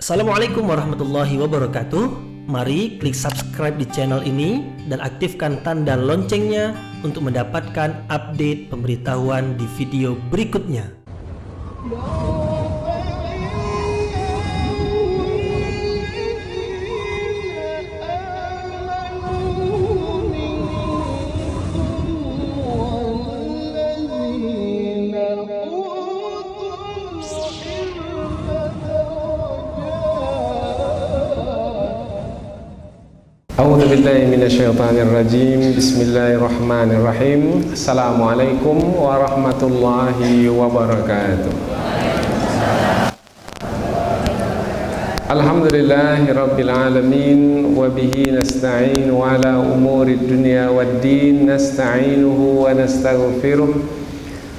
Assalamualaikum warahmatullahi wabarakatuh. Mari klik subscribe di channel ini dan aktifkan tanda loncengnya untuk mendapatkan update pemberitahuan di video berikutnya. A'udzu billahi minasyaitonir rajim. Bismillahirrahmanirrahim. Assalamualaikum warahmatullahi wabarakatuh. Alhamdulillahi rabbil alamin wa bihi nasta'in wa ala umurid dunya waddin nasta'inuhu wa nastaghfiruh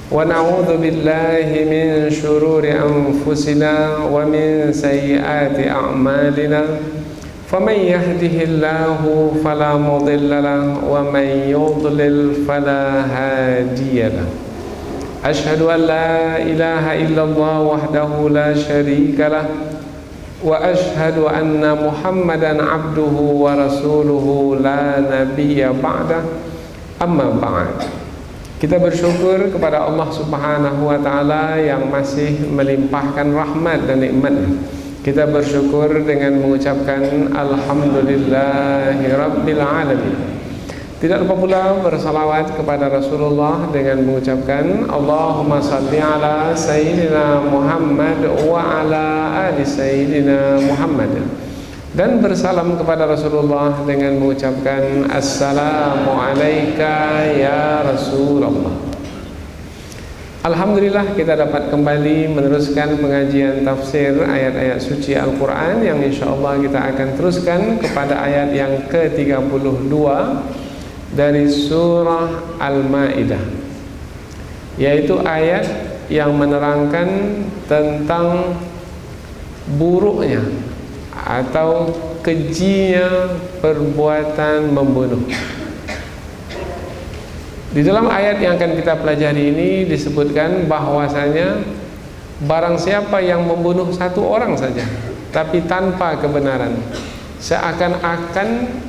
wa na'udzu billahi min shururi anfusina wa min sayyiati a'malina. فمن يهده الله فلا مضل له ومن يضلل فلا هادي له أشهد أن لا إله إلا الله وحده لا شريك له وأشهد أن محمدا عبده ورسوله لا نبي بعده أما بعد. Kita bersyukur kepada Allah Subhanahu wa taala yang masih melimpahkan rahmat dan nikmat. Kita bersyukur dengan mengucapkan Alhamdulillahi Rabbil Alamin. Tidak lupa pula bersalawat kepada Rasulullah dengan mengucapkan Allahumma salli ala Sayyidina Muhammad wa ala ali Sayyidina Muhammad. Dan bersalam kepada Rasulullah dengan mengucapkan Assalamu alayka ya Rasulullah. Alhamdulillah kita dapat kembali meneruskan pengajian tafsir ayat-ayat suci Al-Quran yang insyaAllah kita akan teruskan kepada ayat yang ke-32 dari surah Al-Ma'idah, yaitu ayat yang menerangkan tentang buruknya atau kejinya perbuatan membunuh. Di dalam ayat yang akan kita pelajari ini disebutkan bahwasanya barang siapa yang membunuh satu orang saja tapi tanpa kebenaran, seakan-akan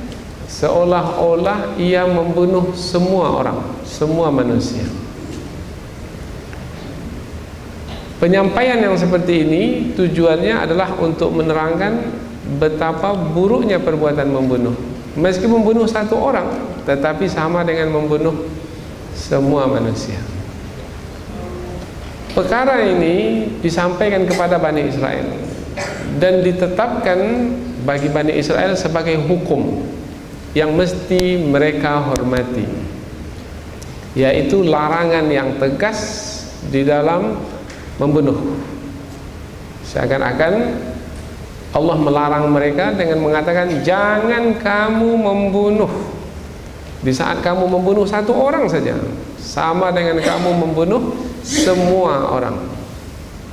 seolah-olah ia membunuh semua orang, semua manusia. Penyampaian yang seperti ini tujuannya adalah untuk menerangkan betapa buruknya perbuatan membunuh. Meski membunuh satu orang, tetapi sama dengan membunuh semua manusia. Perkara ini disampaikan kepada Bani Israel dan ditetapkan bagi Bani Israel sebagai hukum yang mesti mereka hormati, yaitu larangan yang tegas di dalam membunuh. Seakan-akan Allah melarang mereka dengan mengatakan jangan kamu membunuh. Di saat kamu membunuh satu orang saja sama dengan kamu membunuh semua orang,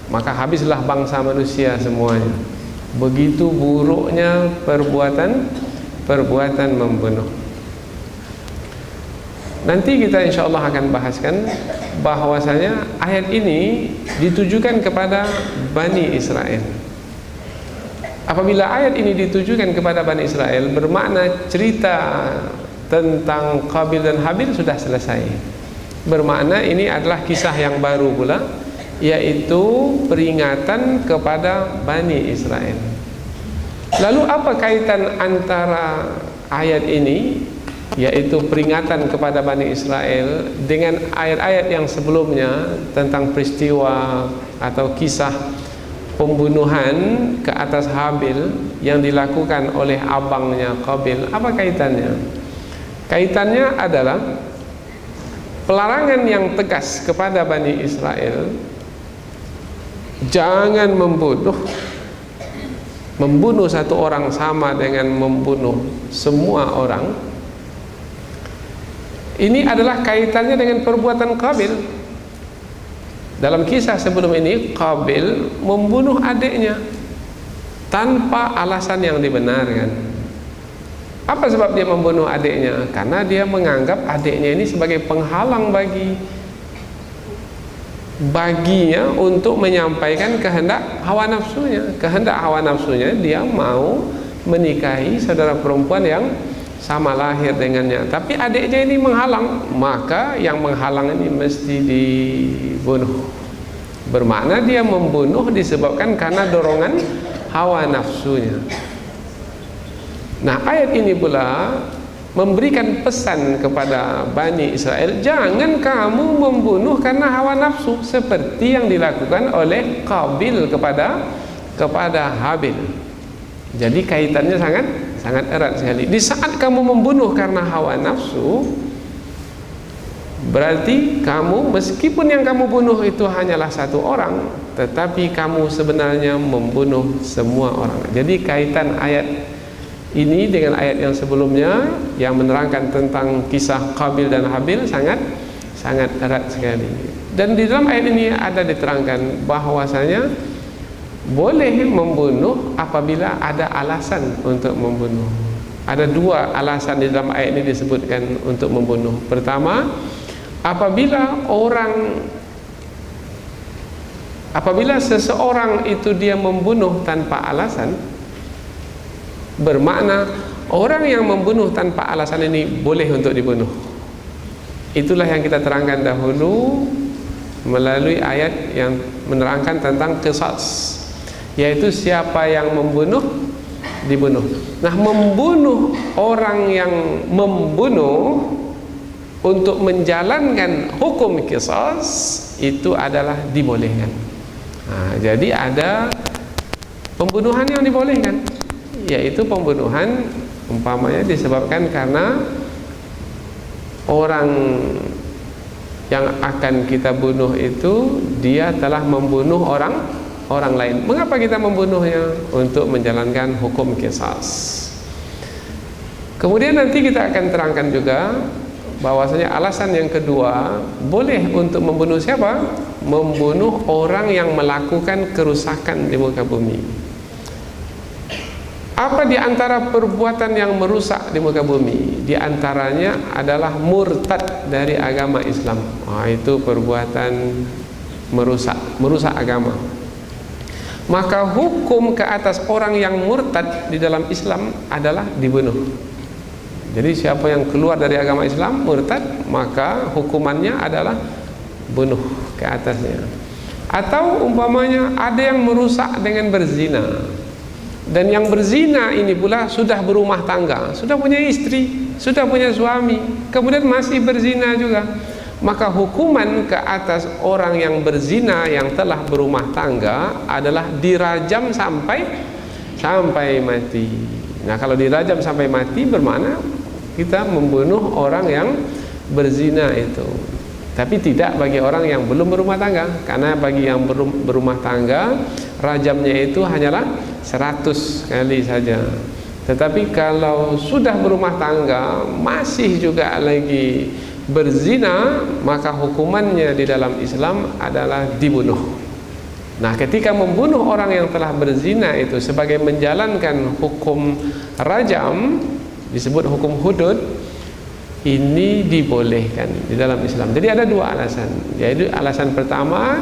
maka habislah bangsa manusia semuanya. Begitu buruknya perbuatan membunuh. Nanti kita insya Allah akan bahaskan bahwasanya ayat ini ditujukan kepada Bani Israel. Apabila ayat ini ditujukan kepada Bani Israel, bermakna cerita tentang Qabil dan Habil sudah selesai. Bermakna ini adalah kisah yang baru pula, yaitu peringatan kepada Bani Israel. Lalu apa kaitan antara ayat ini, yaitu peringatan kepada Bani Israel, dengan ayat-ayat yang sebelumnya tentang peristiwa atau kisah pembunuhan ke atas Habil yang dilakukan oleh abangnya Qabil? Apa kaitannya? Kaitannya adalah pelarangan yang tegas kepada Bani Israel jangan membunuh satu orang sama dengan membunuh semua orang. Ini adalah kaitannya dengan perbuatan Qabil. Dalam kisah sebelum ini, Qabil membunuh adiknya tanpa alasan yang dibenarkan. Apa sebab dia membunuh adiknya? Karena dia menganggap adiknya ini sebagai penghalang bagi baginya untuk menyampaikan kehendak hawa nafsunya. Kehendak hawa nafsunya dia mau menikahi saudara perempuan yang sama lahir dengannya, tapi adiknya ini menghalang, maka yang menghalang ini mesti dibunuh. Bermakna dia membunuh disebabkan karena dorongan hawa nafsunya. Nah, ayat ini pula memberikan pesan kepada Bani Israel, jangan kamu membunuh karena hawa nafsu seperti yang dilakukan oleh Qabil kepada Habil. Jadi kaitannya sangat erat sekali. Di saat kamu membunuh karena hawa nafsu, berarti kamu, meskipun yang kamu bunuh itu hanyalah satu orang, tetapi kamu sebenarnya membunuh semua orang. Jadi kaitan ayat ini dengan ayat yang sebelumnya yang menerangkan tentang kisah Qabil dan Habil sangat erat sekali. Dan di dalam ayat ini ada diterangkan bahwasanya boleh membunuh apabila ada alasan untuk membunuh. Ada dua alasan di dalam ayat ini disebutkan untuk membunuh. Pertama, apabila seseorang itu dia membunuh tanpa alasan, bermakna orang yang membunuh tanpa alasan ini boleh untuk dibunuh. Itulah yang kita terangkan dahulu melalui ayat yang menerangkan tentang qisas, yaitu siapa yang membunuh dibunuh. Nah, membunuh orang yang membunuh untuk menjalankan hukum qisas itu adalah dibolehkan. Nah, jadi ada pembunuhan yang dibolehkan, yaitu pembunuhan umpamanya disebabkan karena orang yang akan kita bunuh itu dia telah membunuh orang lain. Mengapa kita membunuhnya? Untuk menjalankan hukum qisas. Kemudian nanti kita akan terangkan juga bahwasanya alasan yang kedua boleh untuk membunuh siapa? Membunuh orang yang melakukan kerusakan di muka bumi. Apa di antara perbuatan yang merusak di muka bumi? Di antaranya adalah murtad dari agama Islam. Itu perbuatan merusak agama. Maka hukum ke atas orang yang murtad di dalam Islam adalah dibunuh. Jadi siapa yang keluar dari agama Islam murtad, maka hukumannya adalah bunuh ke atasnya. Atau umpamanya ada yang merusak dengan berzina, dan yang berzina ini pula sudah berumah tangga, sudah punya istri, sudah punya suami, kemudian masih berzina juga, maka hukuman ke atas orang yang berzina yang telah berumah tangga adalah dirajam sampai mati. Nah, kalau dirajam sampai mati bermakna kita membunuh orang yang berzina itu. Tapi tidak bagi orang yang belum berumah tangga, karena bagi yang belum berumah tangga rajamnya itu hanyalah 100 kali saja. Tetapi kalau sudah berumah tangga masih juga lagi berzina, maka hukumannya di dalam Islam adalah dibunuh. Nah, ketika membunuh orang yang telah berzina itu sebagai menjalankan hukum rajam, disebut hukum hudud, ini dibolehkan di dalam Islam. Jadi ada dua alasan, yaitu alasan pertama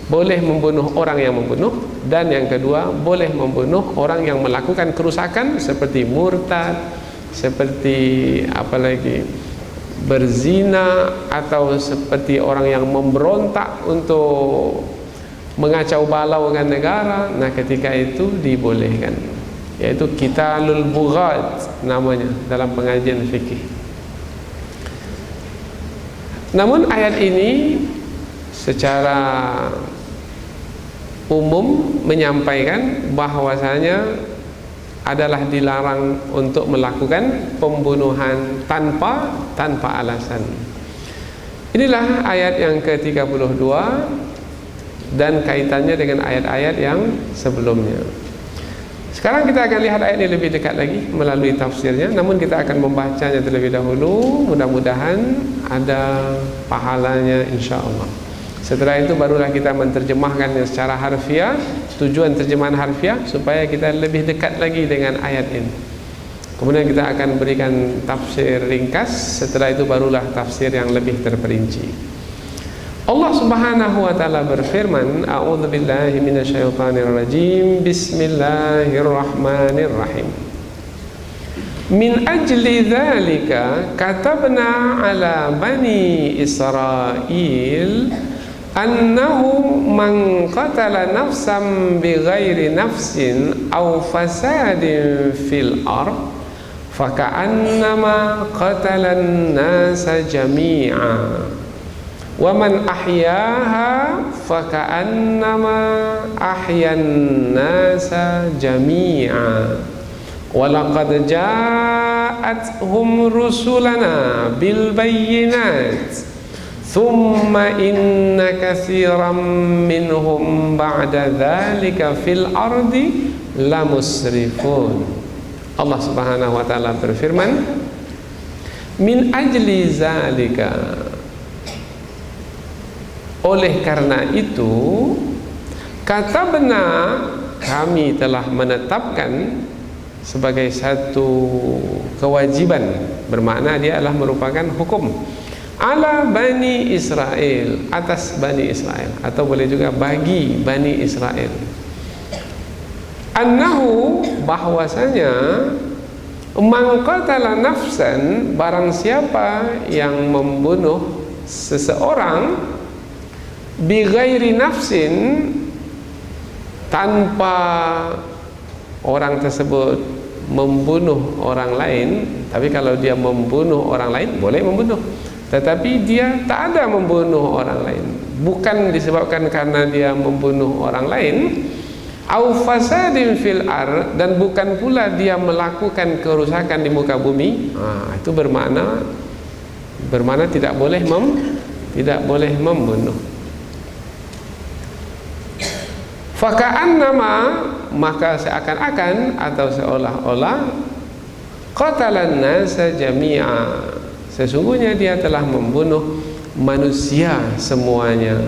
boleh membunuh orang yang membunuh, dan yang kedua boleh membunuh orang yang melakukan kerusakan seperti murtad, seperti apalagi berzina, atau seperti orang yang memberontak untuk mengacau balau dengan negara. Nah, ketika itu dibolehkan, yaitu qitalul bughat namanya dalam pengajian fikih. Namun ayat ini secara umum menyampaikan bahwasanya adalah dilarang untuk melakukan pembunuhan tanpa alasan. Inilah ayat yang ke-32 dan kaitannya dengan ayat-ayat yang sebelumnya. Sekarang kita akan lihat ayat ini lebih dekat lagi melalui tafsirnya, namun kita akan membacanya terlebih dahulu. Mudah-mudahan ada pahalanya insyaallah. Setelah itu barulah kita menerjemahkannya secara harfiah. Tujuan terjemahan harfiah supaya kita lebih dekat lagi dengan ayat ini. Kemudian kita akan berikan tafsir ringkas. Setelah itu barulah tafsir yang lebih terperinci. Allah Subhanahu wa taala berfirman, a'udzubillahi minasyaitonirrajim, bismillahirrahmanirrahim. Min ajli dzalika katabna ala bani Israil annahu man qatala nafsan bighairi nafsin aw fasadin fil ard faka'annama qatalan nasa jami'a wa man ahyaha faka'annama ahyan nasa jami'a wa laqad ja'athum rusulana bil bayyinat thumma inna katsiran minhum ba'da dzalika fil ardi lamusrifun. Allah Subhanahu wa taala berfirman, min ajli zalika, oleh karena itu, katabna, kami telah menetapkan sebagai satu kewajiban, bermakna dia adalah merupakan hukum, ala Bani Israel, atas Bani Israel, atau boleh juga bagi Bani Israel, annahu, bahwasanya, man qatala nafsan, barang siapa yang membunuh seseorang, bighairi nafsin, tanpa orang tersebut membunuh orang lain. Tapi kalau dia membunuh orang lain, boleh membunuh. Tetapi dia tak ada membunuh orang lain, bukan disebabkan karena dia membunuh orang lain, au fasadin fil ard, dan bukan pula dia melakukan kerusakan di muka bumi. Itu bermakna tidak boleh membunuh. Faka'annama, maka seakan-akan atau seolah-olah, qatalan nasa jami'a, sesungguhnya dia telah membunuh manusia semuanya.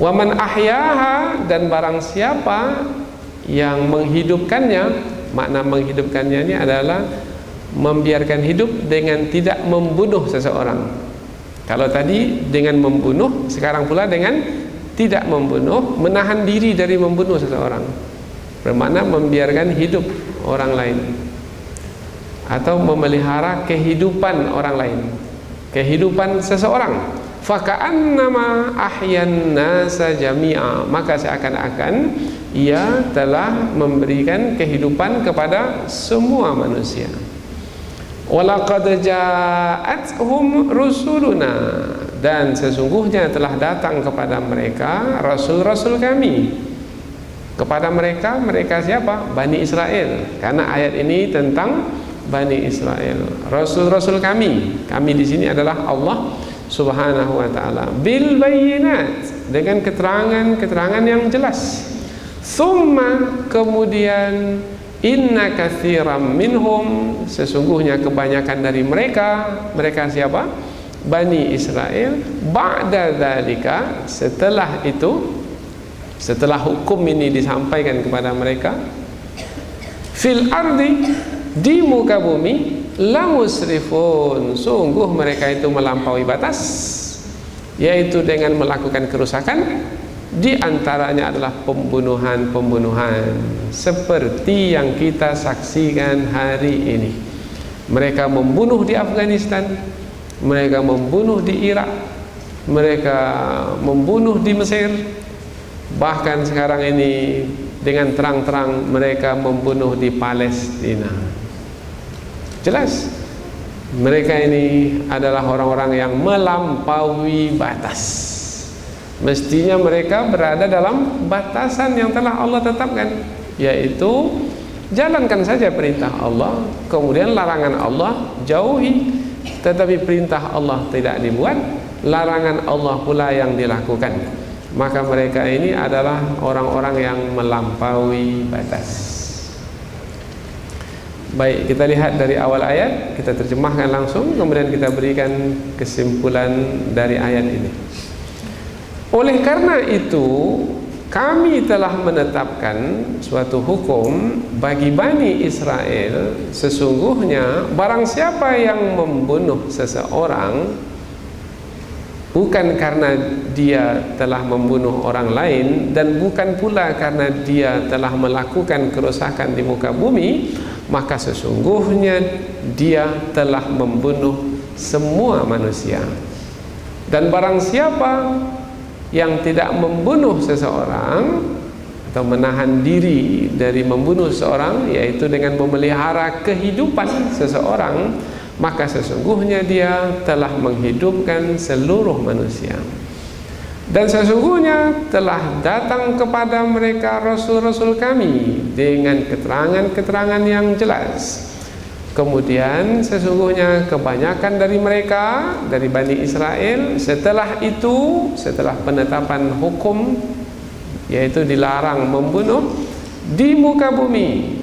Wa man ahyaha, dan barang siapa yang menghidupkannya, makna menghidupkannya ini adalah membiarkan hidup dengan tidak membunuh seseorang. Kalau tadi dengan membunuh, sekarang pula dengan tidak membunuh, menahan diri dari membunuh seseorang, bermakna membiarkan hidup orang lain atau memelihara kehidupan orang lain, kehidupan seseorang. Faka'annama ahyan nasa jami'a, maka seakan-akan ia telah memberikan kehidupan kepada semua manusia. Walaqad ja'athum rusuluna, dan sesungguhnya telah datang kepada mereka rasul-rasul kami. Kepada mereka, mereka siapa? Bani Israel, karena ayat ini tentang Bani Israel. Rasul-rasul kami di sini adalah Allah Subhanahu wa ta'ala, bil bayyinat, dengan keterangan yang jelas. Summa, kemudian, inna katsiran minhum, sesungguhnya kebanyakan dari mereka siapa? Bani Israel, ba'da dzalika, setelah itu, setelah hukum ini disampaikan kepada mereka, fil ardi, di muka bumi, la musrifun, sungguh mereka itu melampaui batas, yaitu dengan melakukan kerusakan, di antaranya adalah pembunuhan seperti yang kita saksikan hari ini. Mereka membunuh di Afghanistan, mereka membunuh di Irak, mereka membunuh di Mesir, bahkan sekarang ini dengan terang-terang mereka membunuh di Palestina. Jelas mereka ini adalah orang-orang yang melampaui batas. Mestinya mereka berada dalam batasan yang telah Allah tetapkan, yaitu jalankan saja perintah Allah, kemudian larangan Allah jauhi. Tetapi perintah Allah tidak dibuat, larangan Allah pula yang dilakukan, maka mereka ini adalah orang-orang yang melampaui batas. Baik, kita lihat dari awal ayat, kita terjemahkan langsung, kemudian kita berikan kesimpulan dari ayat ini. Oleh karena itu, kami telah menetapkan suatu hukum bagi Bani Israel, sesungguhnya barang siapa yang membunuh seseorang bukan karena dia telah membunuh orang lain, dan bukan pula karena dia telah melakukan kerusakan di muka bumi, maka sesungguhnya dia telah membunuh semua manusia. Dan barang siapa yang tidak membunuh seseorang atau menahan diri dari membunuh seseorang, yaitu dengan memelihara kehidupan seseorang, maka sesungguhnya dia telah menghidupkan seluruh manusia. Dan sesungguhnya telah datang kepada mereka rasul-rasul kami dengan keterangan-keterangan yang jelas. Kemudian sesungguhnya kebanyakan dari mereka, dari Bani Israel, setelah itu, setelah penetapan hukum, yaitu dilarang membunuh di muka bumi,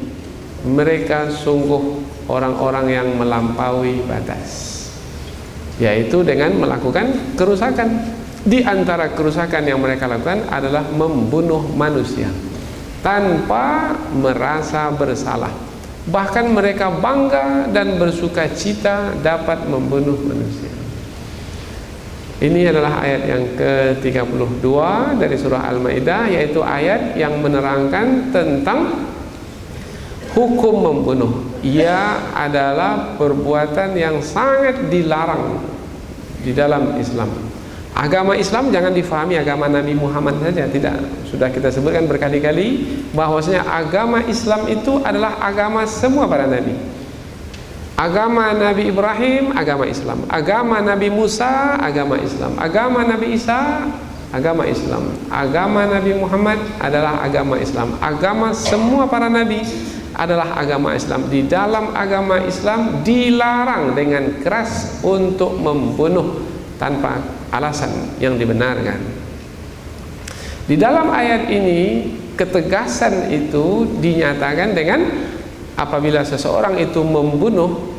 mereka sungguh orang-orang yang melampaui batas, yaitu dengan melakukan kerusakan. Di antara kerusakan yang mereka lakukan adalah membunuh manusia tanpa merasa bersalah. Bahkan mereka bangga dan bersuka cita dapat membunuh manusia. Ini adalah ayat yang ke-32 dari surah Al-Maidah, yaitu ayat yang menerangkan tentang hukum membunuh. Ia adalah perbuatan yang sangat dilarang di dalam Islam. Agama Islam jangan difahami agama Nabi Muhammad saja, tidak. Sudah kita sebutkan berkali-kali bahwasanya agama Islam itu adalah agama semua para nabi. Agama Nabi Ibrahim, agama Islam. Agama Nabi Musa, agama Islam. Agama Nabi Isa, agama Islam. Agama Nabi Muhammad adalah agama Islam. Agama semua para nabi adalah agama Islam. Di dalam agama Islam dilarang dengan keras untuk membunuh tanpa alasan yang dibenarkan. Di dalam ayat ini ketegasan itu dinyatakan dengan apabila seseorang itu membunuh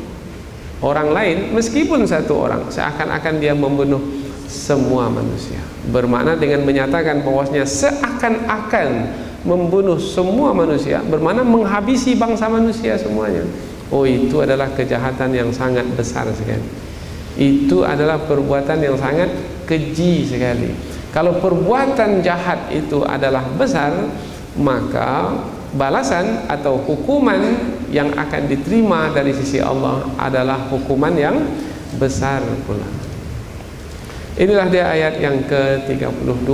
orang lain meskipun satu orang, seakan-akan dia membunuh semua manusia. Bermakna dengan menyatakan bahwasanya seakan-akan membunuh semua manusia, bermakna menghabisi bangsa manusia semuanya. Oh, itu adalah kejahatan yang sangat besar sekali. Itu adalah perbuatan yang sangat keji sekali. Kalau perbuatan jahat itu adalah besar, maka balasan atau hukuman yang akan diterima dari sisi Allah adalah hukuman yang besar pula. Inilah dia ayat yang ke-32,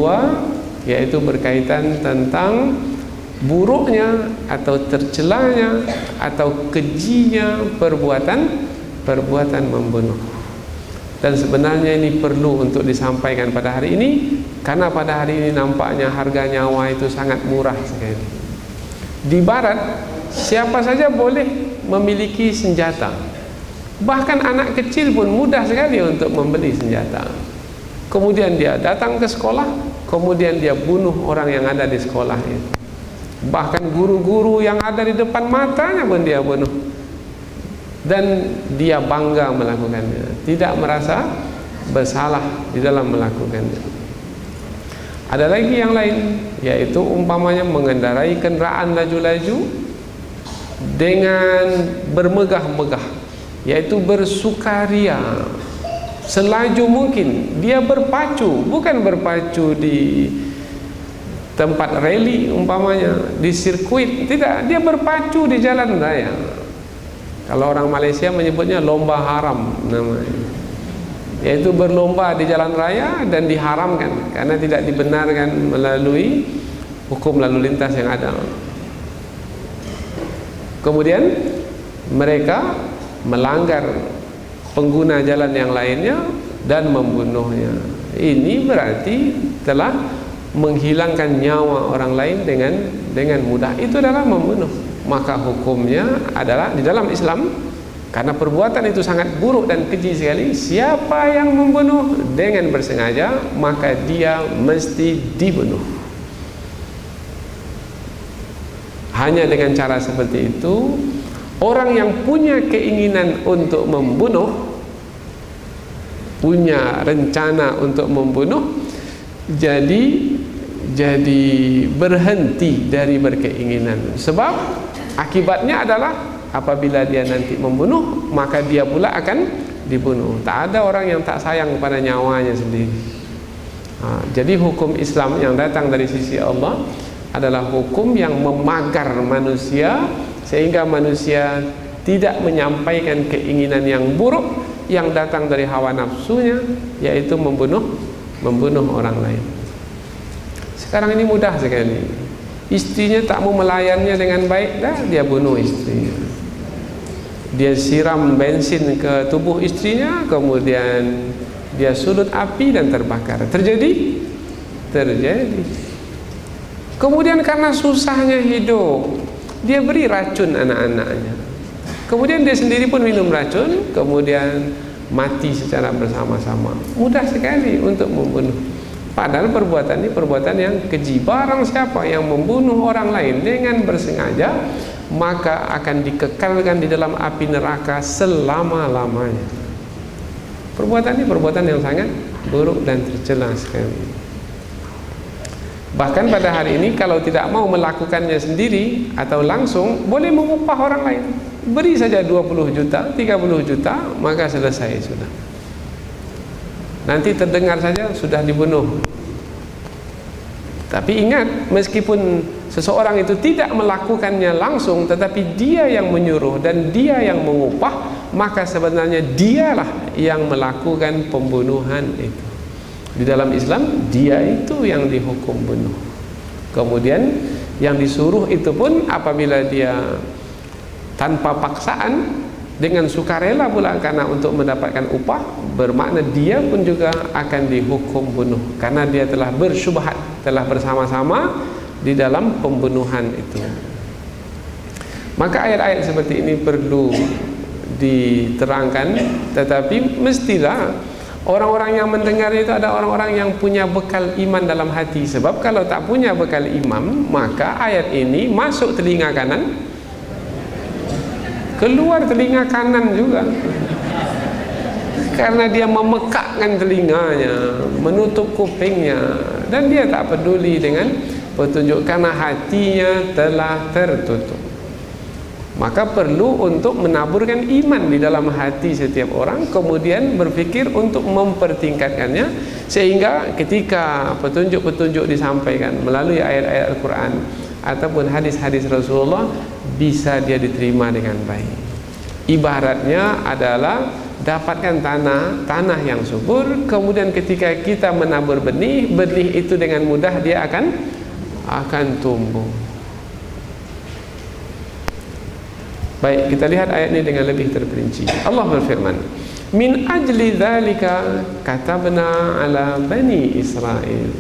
yaitu berkaitan tentang buruknya atau tercelanya atau kejinya perbuatan membunuh. Dan sebenarnya ini perlu untuk disampaikan pada hari ini, karena pada hari ini nampaknya harga nyawa itu sangat murah sekali. Di barat, siapa saja boleh memiliki senjata. Bahkan anak kecil pun mudah sekali untuk membeli senjata. Kemudian dia datang ke sekolah, kemudian dia bunuh orang yang ada di sekolah itu. Bahkan guru-guru yang ada di depan matanya pun dia bunuh. Dan dia bangga melakukannya, tidak merasa bersalah di dalam melakukannya. Ada lagi yang lain, yaitu umpamanya mengendarai kendaraan laju-laju dengan bermegah-megah, yaitu bersukaria selaju mungkin. Dia berpacu, bukan berpacu di tempat rally umpamanya, di sirkuit, tidak, dia berpacu di jalan raya. Kalau orang Malaysia menyebutnya lomba haram namanya, yaitu berlomba di jalan raya dan diharamkan karena tidak dibenarkan melalui hukum lalu lintas yang ada. Kemudian mereka melanggar pengguna jalan yang lainnya dan membunuhnya. Ini berarti telah menghilangkan nyawa orang lain dengan mudah. Itu adalah membunuh. Maka hukumnya adalah di dalam Islam, karena perbuatan itu sangat buruk dan keji sekali, siapa yang membunuh dengan bersengaja maka dia mesti dibunuh. Hanya dengan cara seperti itu, orang yang punya keinginan untuk membunuh, punya rencana untuk membunuh, jadi berhenti dari berkeinginan. Sebab akibatnya adalah apabila dia nanti membunuh, maka dia pula akan dibunuh. Tak ada orang yang tak sayang kepada nyawanya sendiri. Jadi hukum Islam yang datang dari sisi Allah adalah hukum yang memagar manusia sehingga manusia tidak menyampaikan keinginan yang buruk yang datang dari hawa nafsunya, yaitu membunuh orang lain. Sekarang ini mudah sekali. Istrinya tak mau melayannya dengan baik, dah dia bunuh istrinya. Dia siram bensin ke tubuh istrinya, kemudian dia sulut api dan terbakar. Terjadi. Kemudian karena susahnya hidup, dia beri racun anak-anaknya. Kemudian dia sendiri pun minum racun, kemudian mati secara bersama-sama. Mudah sekali untuk membunuh. Padahal perbuatan ini perbuatan yang keji. Barang siapa yang membunuh orang lain dengan bersengaja, maka akan dikekalkan di dalam api neraka selama-lamanya. Perbuatan ini perbuatan yang sangat buruk dan tercela sekali. Bahkan pada hari ini kalau tidak mau melakukannya sendiri atau langsung, boleh mengupah orang lain. Beri saja 20 juta, 30 juta, maka selesai sudah. Nanti terdengar saja sudah dibunuh. Tapi ingat, meskipun seseorang itu tidak melakukannya langsung, tetapi dia yang menyuruh dan dia yang mengupah, maka sebenarnya dialah yang melakukan pembunuhan itu. Di dalam Islam, dia itu yang dihukum bunuh. Kemudian yang disuruh itu pun apabila dia tanpa paksaan, dengan sukarela pula karena untuk mendapatkan upah, bermakna dia pun juga akan dihukum bunuh karena dia telah bersyubhat, telah bersama-sama di dalam pembunuhan itu. Maka ayat-ayat seperti ini perlu diterangkan, tetapi mestilah orang-orang yang mendengar itu ada orang-orang yang punya bekal iman dalam hati. Sebab kalau tak punya bekal iman, maka ayat ini masuk telinga kanan, keluar telinga kanan juga, karena dia memekakkan telinganya, menutup kupingnya, dan dia tak peduli dengan petunjuk karena hatinya telah tertutup. Maka perlu untuk menaburkan iman di dalam hati setiap orang, kemudian berfikir untuk mempertingkatkannya, sehingga ketika petunjuk-petunjuk disampaikan melalui ayat-ayat Al-Quran ataupun hadis-hadis Rasulullah, bisa dia diterima dengan baik. Ibaratnya adalah dapatkan tanah yang subur, kemudian ketika kita menabur benih itu dengan mudah dia akan tumbuh. Baik, kita lihat ayat ini dengan lebih terperinci. Allah berfirman, min ajli dzalika katabna ala bani Israil.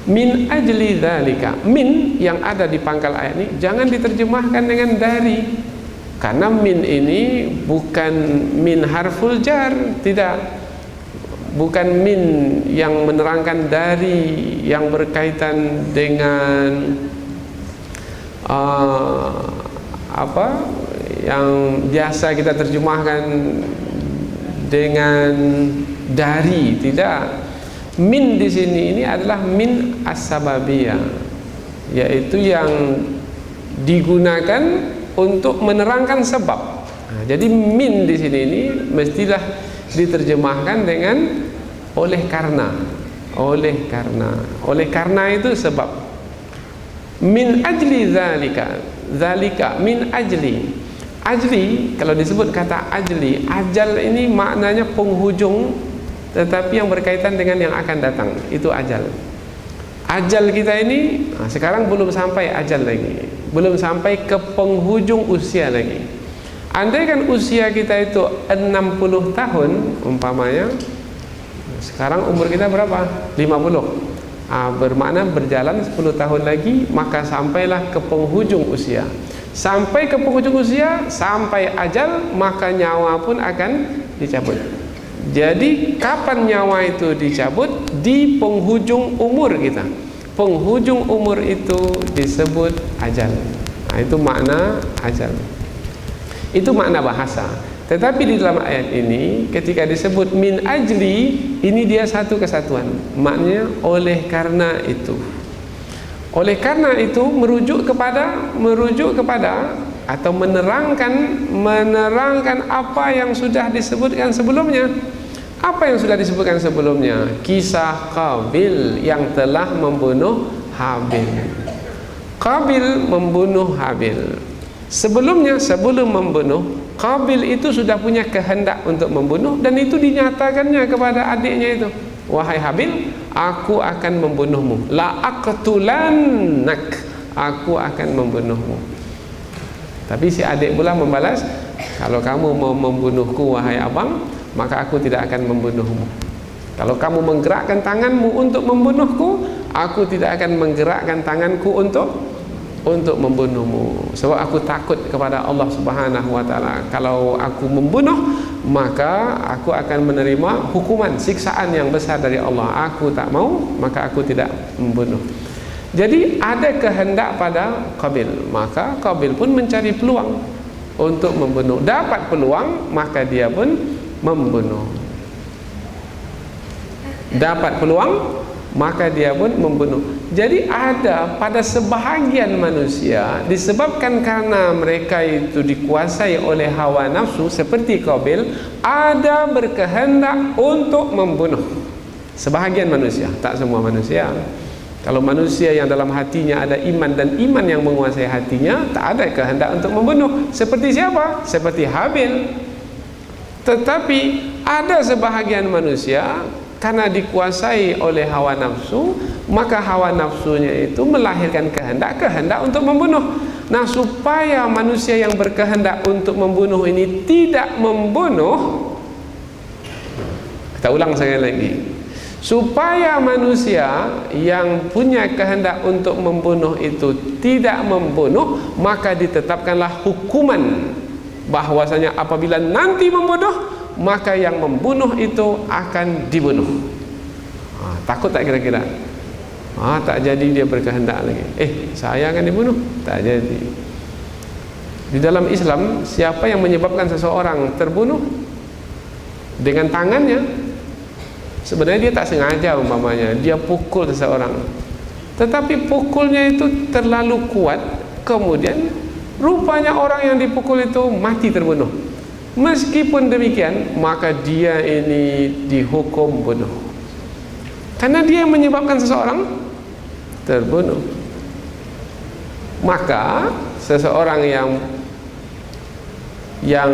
Min ajli dzalika, min yang ada di pangkal ayat ini jangan diterjemahkan dengan dari, karena min ini bukan min harful jar, tidak, bukan min yang menerangkan dari yang berkaitan dengan yang biasa kita terjemahkan dengan dari, tidak. Min di sini ini adalah min as-sababiyah, yaitu yang digunakan untuk menerangkan sebab. Jadi min di sini ini mestilah diterjemahkan dengan oleh karena. Oleh karena itu sebab. Min ajli zalika min ajli. Ajli, kalau disebut kata ajli, ajal ini maknanya penghujung, tetapi yang berkaitan dengan yang akan datang, itu ajal. Ajal kita ini sekarang belum sampai ajal lagi, belum sampai ke penghujung usia lagi. Andaikan usia kita itu 60 tahun umpamanya, sekarang umur kita berapa? 50. Bermakna berjalan 10 tahun lagi, maka sampailah ke penghujung usia. Sampai ke penghujung usia, sampai ajal, maka nyawa pun akan dicabut. Jadi kapan nyawa itu dicabut? Di penghujung umur kita. Penghujung umur itu disebut ajal. Itu makna ajal. Itu makna bahasa. Tetapi di dalam ayat ini ketika disebut min ajli, ini dia satu kesatuan. Maknanya oleh karena itu. Oleh karena itu merujuk kepada atau menerangkan apa yang sudah disebutkan sebelumnya. Apa yang sudah disebutkan sebelumnya? Kisah Qabil yang telah membunuh Habil. Qabil membunuh Habil. Sebelum membunuh, Qabil itu sudah punya kehendak untuk membunuh, dan itu dinyatakannya kepada adiknya itu. Wahai Habil, aku akan membunuhmu. La aqtulannak, aku akan membunuhmu. Tapi si adik pula membalas, kalau kamu mau membunuhku wahai abang, maka aku tidak akan membunuhmu. Kalau kamu menggerakkan tanganmu untuk membunuhku, aku tidak akan menggerakkan tanganku untuk membunuhmu. Sebab aku takut kepada Allah Subhanahu wa taala. Kalau aku membunuh, maka aku akan menerima hukuman, siksaan yang besar dari Allah. Aku tak mau, maka aku tidak membunuh. Jadi ada kehendak pada Qabil, maka Qabil pun mencari peluang untuk membunuh. Dapat peluang, maka dia pun membunuh. Dapat peluang, maka dia pun membunuh. Jadi ada pada sebahagian manusia, disebabkan karena mereka itu dikuasai oleh hawa nafsu seperti Qabil, ada berkehendak untuk membunuh. Sebahagian manusia, tak semua manusia. Kalau manusia yang dalam hatinya ada iman, dan iman yang menguasai hatinya, tak ada kehendak untuk membunuh. Seperti siapa? Seperti Habil. Tetapi ada sebahagian manusia, karena dikuasai oleh hawa nafsu, maka hawa nafsunya itu melahirkan kehendak untuk membunuh. Nah, supaya manusia yang berkehendak untuk membunuh ini tidak membunuh, kita ulang sekali lagi. Supaya manusia yang punya kehendak untuk membunuh itu tidak membunuh, maka ditetapkanlah hukuman bahwasanya apabila nanti membunuh, maka yang membunuh itu akan dibunuh. Takut tak kira-kira? Tak jadi dia berkehendak lagi. Saya akan dibunuh. Tak jadi. Di dalam Islam, siapa yang menyebabkan seseorang terbunuh dengan tangannya, sebenarnya dia tak sengaja, umpamanya dia pukul seseorang, tetapi pukulnya itu terlalu kuat, kemudian rupanya orang yang dipukul itu mati terbunuh. Meskipun demikian, maka dia ini dihukum bunuh, karena dia menyebabkan seseorang terbunuh. Maka seseorang yang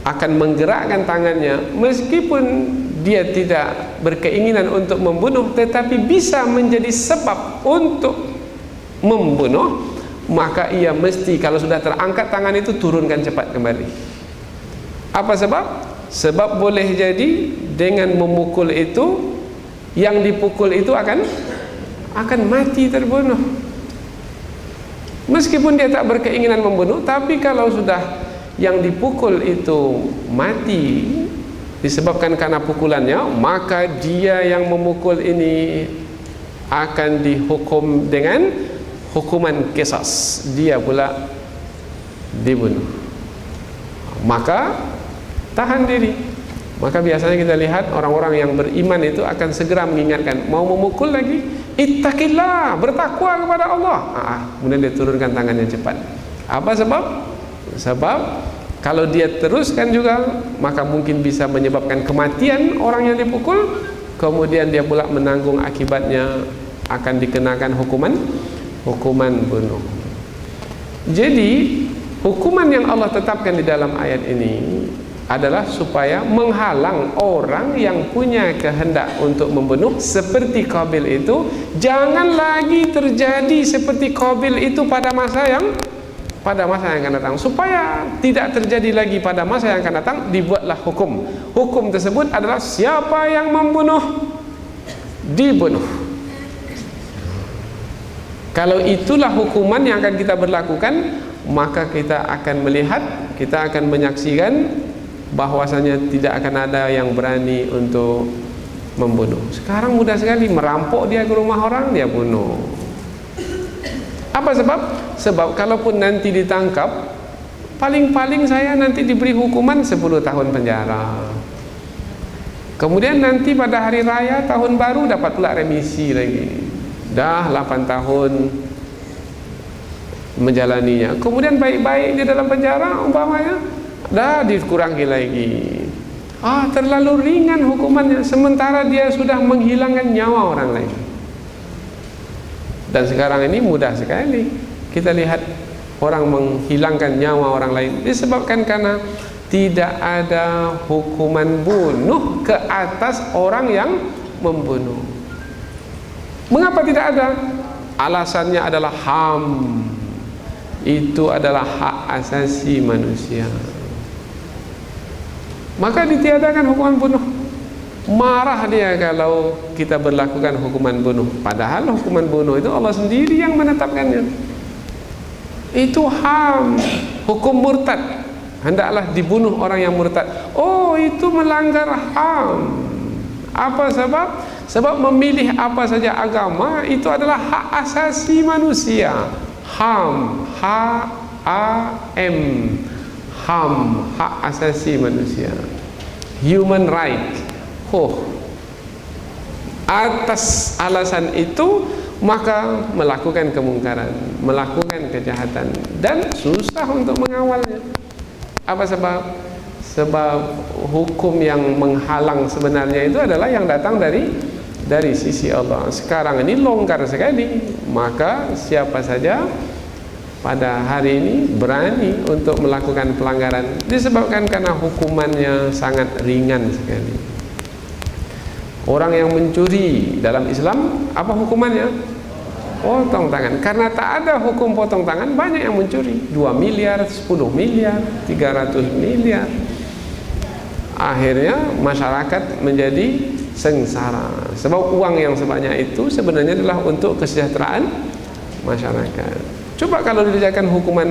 akan menggerakkan tangannya, meskipun dia tidak berkeinginan untuk membunuh, tetapi bisa menjadi sebab untuk membunuh, maka ia mesti, kalau sudah terangkat tangan itu, turunkan cepat kembali. Apa sebab? Sebab boleh jadi dengan memukul itu, yang dipukul itu akan mati terbunuh. Meskipun dia tak berkeinginan membunuh, tapi kalau sudah yang dipukul itu mati disebabkan karena pukulannya, maka dia yang memukul ini akan dihukum dengan hukuman qisas, dia pula dibunuh. Maka tahan diri. Maka biasanya kita lihat orang-orang yang beriman itu akan segera mengingatkan, mau memukul lagi, ittaqillah, bertakwa kepada Allah. Kemudian dia turunkan tangannya cepat. Apa sebab? Sebab kalau dia teruskan juga, maka mungkin bisa menyebabkan kematian orang yang dipukul, kemudian dia pula menanggung akibatnya, akan dikenakan hukuman bunuh. Jadi hukuman yang Allah tetapkan di dalam ayat ini adalah supaya menghalang orang yang punya kehendak untuk membunuh seperti Qabil itu, jangan lagi terjadi seperti Qabil itu pada masa yang akan datang. Supaya tidak terjadi lagi pada masa yang akan datang, dibuatlah hukum. Hukum tersebut adalah siapa yang membunuh, dibunuh. Kalau itulah hukuman yang akan kita berlakukan, maka kita akan melihat, kita akan menyaksikan bahwasanya tidak akan ada yang berani untuk membunuh. Sekarang mudah sekali, merampok dia ke rumah orang, dia bunuh. Apa sebab? Sebab kalaupun nanti ditangkap, paling-paling saya nanti diberi hukuman 10 tahun penjara. Kemudian nanti pada hari raya tahun baru dapat pula remisi lagi. Dah 8 tahun menjalaninya. Kemudian baik-baik di dalam penjara umpamanya, dah dikurangi lagi. Terlalu ringan hukumannya, sementara dia sudah menghilangkan nyawa orang lain. Dan sekarang ini mudah sekali kita lihat orang menghilangkan nyawa orang lain disebabkan karena tidak ada hukuman bunuh ke atas orang yang membunuh. Mengapa tidak ada? Alasannya adalah HAM. Itu adalah hak asasi manusia. Maka ditiadakan hukuman bunuh. Marah dia kalau kita berlakukan hukuman bunuh. Padahal hukuman bunuh itu Allah sendiri yang menetapkannya. Itu HAM. Hukum murtad, hendaklah dibunuh orang yang murtad. Itu melanggar HAM. Apa sebab? Sebab memilih apa saja agama itu adalah hak asasi manusia. HAM, H-A-M, HAM, hak asasi manusia, human right. Atas alasan itu maka melakukan kemungkaran, melakukan kejahatan, dan susah untuk mengawalnya. Apa sebab? Sebab hukum yang menghalang sebenarnya itu adalah yang datang dari sisi Allah. Sekarang ini longgar sekali, maka siapa saja pada hari ini berani untuk melakukan pelanggaran disebabkan karena hukumannya sangat ringan sekali. Orang yang mencuri dalam Islam, apa hukumannya? Potong tangan. Karena tak ada hukum potong tangan, banyak yang mencuri. 2 miliar, 10 miliar, 300 miliar. Akhirnya masyarakat menjadi sengsara. Sebab uang yang sebanyak itu sebenarnya adalah untuk kesejahteraan masyarakat. Coba kalau dikerjakan hukuman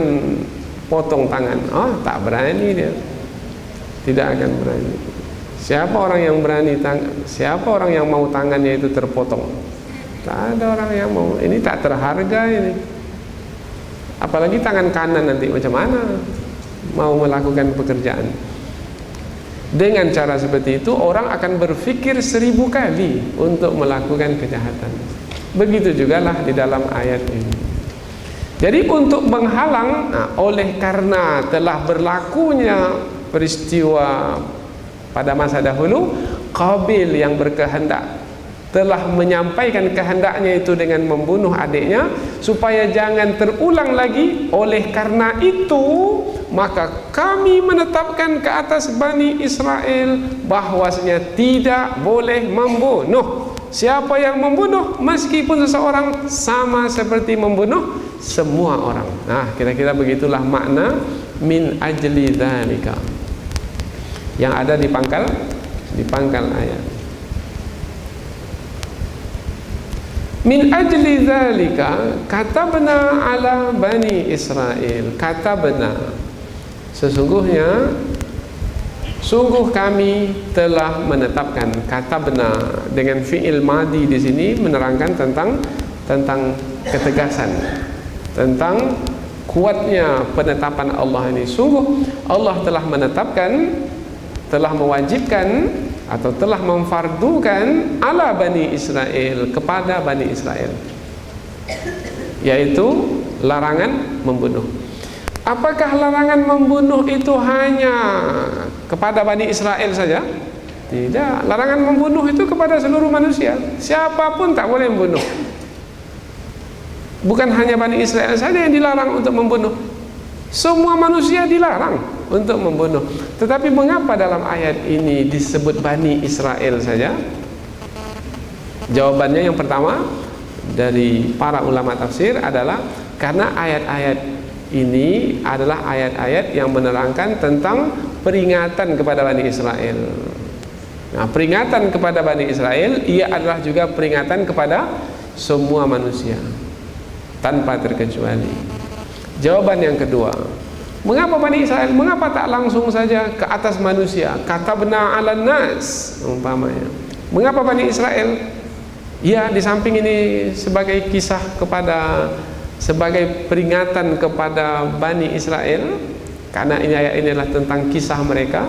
potong tangan, tak berani dia. Tidak akan berani. Siapa orang yang berani siapa orang yang mau tangannya itu terpotong? Tak ada orang yang mau. Ini tak terharga ini. Apalagi tangan kanan nanti macam mana mau melakukan pekerjaan. Dengan cara seperti itu orang akan berpikir 1000 kali untuk melakukan kejahatan. Begitu jugalah di dalam ayat ini. Jadi untuk menghalang, oleh karena telah berlakunya peristiwa pada masa dahulu, Qabil yang berkehendak telah menyampaikan kehendaknya itu dengan membunuh adiknya supaya jangan terulang lagi. Oleh karena itu maka kami menetapkan ke atas Bani Israel bahwasanya tidak boleh membunuh. Siapa yang membunuh, meskipun seseorang, sama seperti membunuh semua orang. Kira-kira begitulah makna min ajli dzalika yang ada di pangkal ayat. Min ajli dzalika katabna ala Bani Israel. Katabna, sungguh kami telah menetapkan. Katabna dengan fi'il madi di sini menerangkan tentang ketegasan, tentang kuatnya penetapan Allah ini. Sungguh Allah telah menetapkan, telah mewajibkan atau telah memfardukan ala Bani Israel, kepada Bani Israel, yaitu larangan membunuh. Apakah larangan membunuh itu hanya kepada Bani Israel saja? Tidak. Larangan membunuh itu kepada seluruh manusia. Siapapun tak boleh membunuh. Bukan hanya Bani Israel saja yang dilarang untuk membunuh. Semua manusia dilarang untuk membunuh. Tetapi mengapa dalam ayat ini disebut Bani Israel saja? Jawabannya yang pertama dari para ulama tafsir adalah karena ayat-ayat ini adalah ayat-ayat yang menerangkan tentang peringatan kepada Bani Israel. Peringatan kepada Bani Israel ia adalah juga peringatan kepada semua manusia tanpa terkecuali. Jawaban yang kedua, mengapa Bani Israel? Mengapa tak langsung saja ke atas manusia? Katabna 'alan nas umpamanya. Mengapa Bani Israel? Ya, di samping ini sebagai kisah sebagai peringatan kepada Bani Israel, karena ini ayat ini adalah tentang kisah mereka.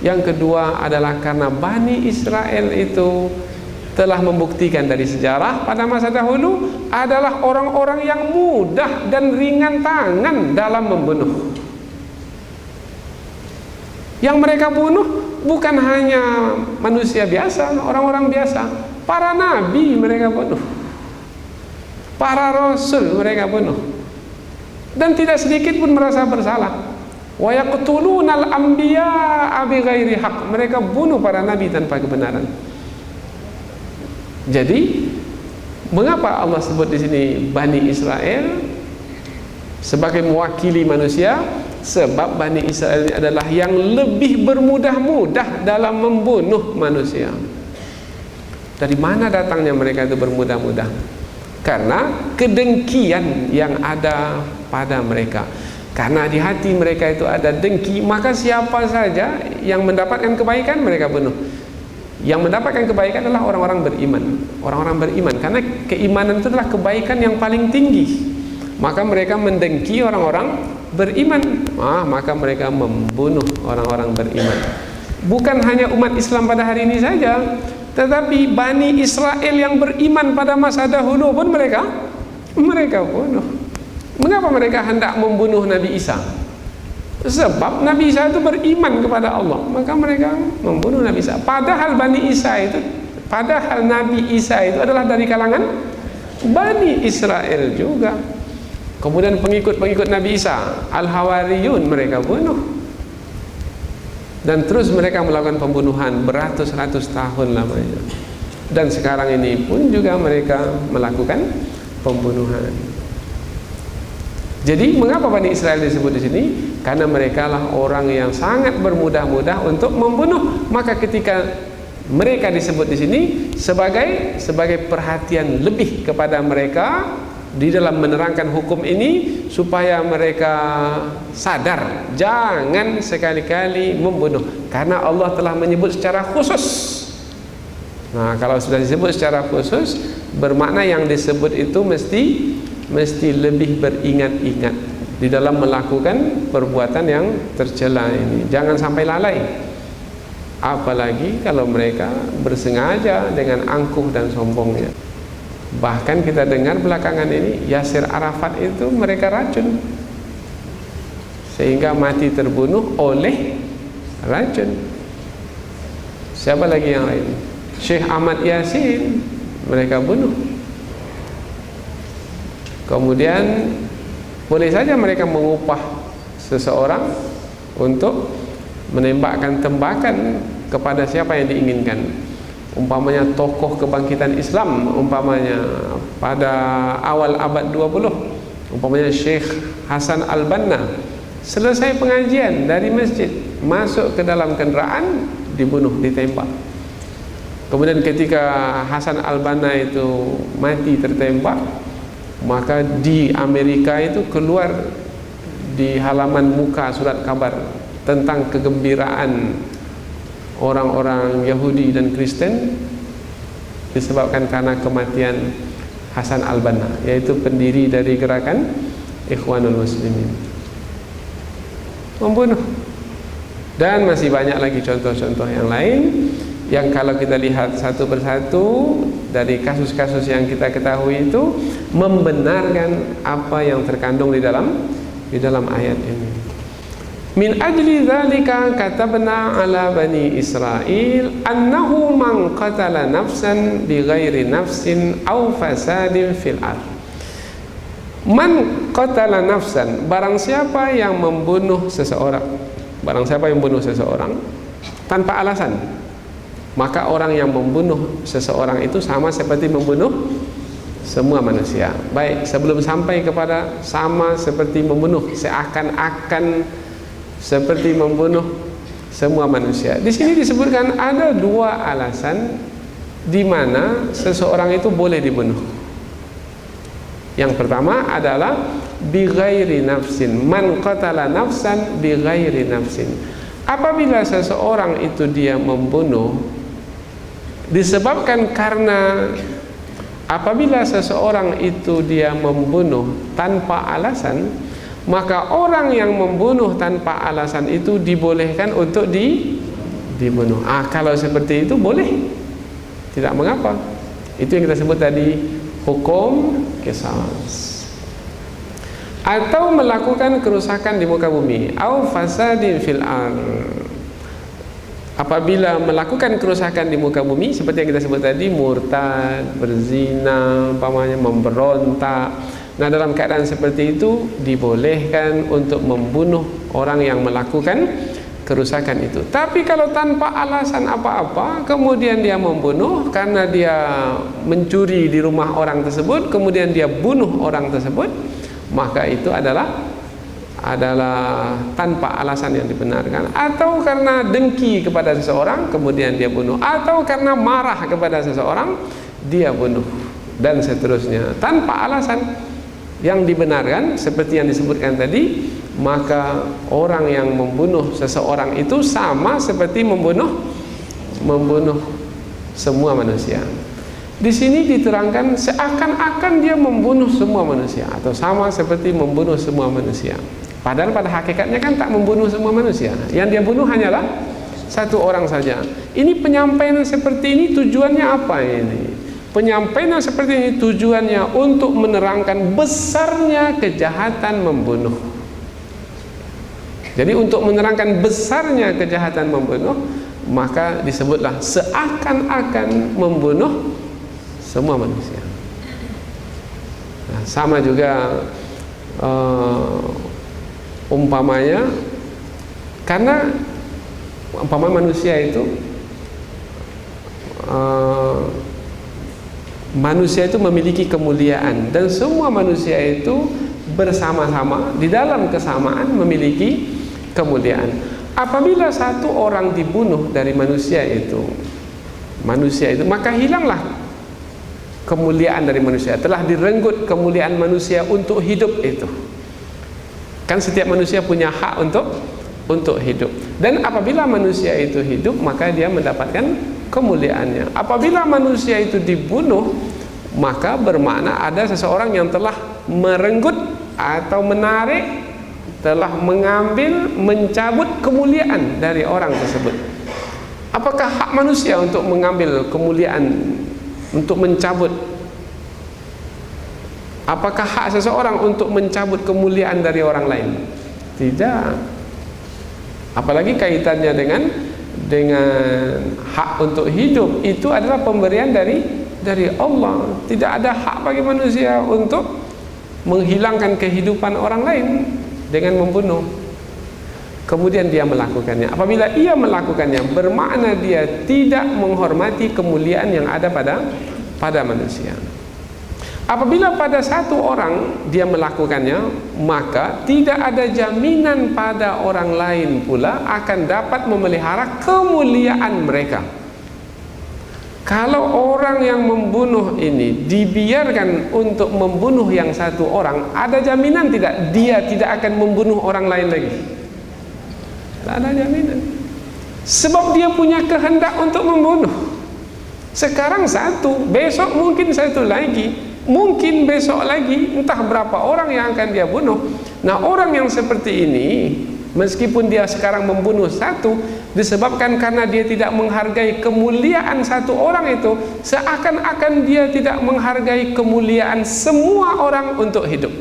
Yang kedua adalah karena Bani Israel itu telah membuktikan dari sejarah pada masa dahulu adalah orang-orang yang mudah dan ringan tangan dalam membunuh. Yang mereka bunuh bukan hanya manusia biasa, orang-orang biasa, para nabi mereka bunuh, para rasul mereka bunuh, dan tidak sedikit pun merasa bersalah. Wa yaqtulunal anbiya'a bighairi haqq, mereka bunuh para nabi tanpa kebenaran. Jadi, mengapa Allah sebut di sini Bani Israel sebagai mewakili manusia? Sebab Bani Israel ini adalah yang lebih bermudah-mudah dalam membunuh manusia. Dari mana datangnya mereka itu bermudah-mudah? Karena kedengkian yang ada pada mereka. Karena di hati mereka itu ada dengki, maka siapa saja yang mendapatkan kebaikan mereka bunuh. Yang mendapatkan kebaikan adalah orang-orang beriman. Orang-orang beriman, karena keimanan itu adalah kebaikan yang paling tinggi. Maka mereka mendengki orang-orang beriman. Maka mereka membunuh orang-orang beriman. Bukan hanya umat Islam pada hari ini saja, tetapi Bani Israel yang beriman pada masa dahulu pun mereka bunuh. Mengapa mereka hendak membunuh Nabi Isa? Sebab Nabi Isa itu beriman kepada Allah, maka mereka membunuh Nabi Isa. Padahal Nabi Isa itu adalah dari kalangan Bani Israel juga. Kemudian pengikut-pengikut Nabi Isa, Al-Hawariyun, mereka bunuh. Dan terus mereka melakukan pembunuhan beratus-ratus tahun lamanya. Dan sekarang ini pun juga mereka melakukan pembunuhan. Jadi mengapa Bani Israel disebut di sini? Karena mereka lah orang yang sangat bermudah-mudah untuk membunuh. Maka ketika mereka disebut di sini sebagai perhatian lebih kepada mereka di dalam menerangkan hukum ini, supaya mereka sadar jangan sekali-kali membunuh, karena Allah telah menyebut secara khusus. Nah, kalau sudah disebut secara khusus, bermakna yang disebut itu mesti lebih beringat-ingat di dalam melakukan perbuatan yang tercela ini. Jangan sampai lalai. Apalagi kalau mereka bersengaja dengan angkuh dan sombongnya. Bahkan kita dengar belakangan ini Yasir Arafat itu mereka racun, sehingga mati terbunuh oleh racun. Siapa lagi yang lain? Syekh Ahmad Yasin mereka bunuh. Kemudian boleh saja mereka mengupah seseorang untuk menembakkan tembakan kepada siapa yang diinginkan. Umpamanya tokoh kebangkitan Islam, umpamanya pada awal abad 20, umpamanya Syekh Hasan Al-Banna, selesai pengajian dari masjid, masuk ke dalam kendaraan, dibunuh, ditembak. Kemudian ketika Hasan Al-Banna itu mati tertembak, maka di Amerika itu keluar di halaman muka surat kabar tentang kegembiraan orang-orang Yahudi dan Kristen disebabkan karena kematian Hasan Al-Banna, yaitu pendiri dari gerakan Ikhwanul Muslimin. Membunuh. Dan masih banyak lagi contoh-contoh yang lain yang kalau kita lihat satu persatu dari kasus-kasus yang kita ketahui itu membenarkan apa yang terkandung di dalam ayat ini. Min ajli dzalika katabna ala bani Israil annahu man qatala nafsan bighairi nafsin aw fasadin fil ardh. Man qatala nafsan, barang siapa yang membunuh seseorang, barang siapa yang membunuh seseorang tanpa alasan, maka orang yang membunuh seseorang itu sama seperti membunuh semua manusia. Baik, sebelum sampai kepada sama seperti membunuh, seakan-akan seperti membunuh semua manusia. Di sini disebutkan ada dua alasan di mana seseorang itu boleh dibunuh. Yang pertama adalah bighairi nafsin, man qatala nafsan bighairi nafsin. Apabila seseorang itu dia membunuh disebabkan karena apabila seseorang itu dia membunuh tanpa alasan, maka orang yang membunuh tanpa alasan itu dibolehkan untuk dibunuh. Kalau seperti itu boleh, tidak mengapa. Itu yang kita sebut tadi hukum qisas. Atau melakukan kerusakan di muka bumi, au fasadin fil ardh. Apabila melakukan kerusakan di muka bumi seperti yang kita sebut tadi, murtad, berzina, umpamanya memberontak. Nah, dalam keadaan seperti itu dibolehkan untuk membunuh orang yang melakukan kerusakan itu. Tapi kalau tanpa alasan apa-apa, kemudian dia membunuh karena dia mencuri di rumah orang tersebut, kemudian dia bunuh orang tersebut, maka itu adalah tanpa alasan yang dibenarkan. Atau karena dengki kepada seseorang kemudian dia bunuh, atau karena marah kepada seseorang dia bunuh, dan seterusnya tanpa alasan yang dibenarkan seperti yang disebutkan tadi, maka orang yang membunuh seseorang itu sama seperti membunuh semua manusia. Di sini diterangkan seakan-akan dia membunuh semua manusia, atau sama seperti membunuh semua manusia. Padahal pada hakikatnya kan tak membunuh semua manusia. Yang dia bunuh hanyalah satu orang saja. Ini penyampaian seperti ini tujuannya apa ini? Penyampaian seperti ini tujuannya untuk menerangkan besarnya kejahatan membunuh. Jadi untuk menerangkan besarnya kejahatan membunuh, maka disebutlah seakan-akan membunuh semua manusia. Nah, sama juga umpamanya, karena umpama manusia itu memiliki kemuliaan, dan semua manusia itu bersama-sama di dalam kesamaan memiliki kemuliaan. Apabila satu orang dibunuh dari manusia itu, maka hilanglah kemuliaan dari manusia. Telah direnggut kemuliaan manusia untuk hidup itu. Kan setiap manusia punya hak untuk hidup. Dan apabila manusia itu hidup, maka dia mendapatkan kemuliaannya. Apabila manusia itu dibunuh, maka bermakna ada seseorang yang telah merenggut atau menarik, telah mengambil, mencabut kemuliaan dari orang tersebut. Apakah hak manusia untuk mengambil kemuliaan, untuk mencabut? Apakah hak seseorang untuk mencabut kemuliaan dari orang lain? Tidak. Apalagi kaitannya dengan hak untuk hidup, itu adalah pemberian dari Allah. Tidak ada hak bagi manusia untuk menghilangkan kehidupan orang lain dengan membunuh. Kemudian dia melakukannya. Apabila ia melakukannya, bermakna dia tidak menghormati kemuliaan yang ada pada manusia. Apabila pada satu orang dia melakukannya, maka tidak ada jaminan pada orang lain pula akan dapat memelihara kemuliaan mereka. Kalau orang yang membunuh ini dibiarkan untuk membunuh yang satu orang, ada jaminan tidak dia tidak akan membunuh orang lain lagi? Tak ada jaminan. Sebab dia punya kehendak untuk membunuh. Sekarang satu, besok mungkin satu lagi, mungkin besok lagi, entah berapa orang yang akan dia bunuh. Nah, orang yang seperti ini, meskipun dia sekarang membunuh satu, disebabkan karena dia tidak menghargai kemuliaan satu orang itu, seakan-akan dia tidak menghargai kemuliaan semua orang untuk hidup.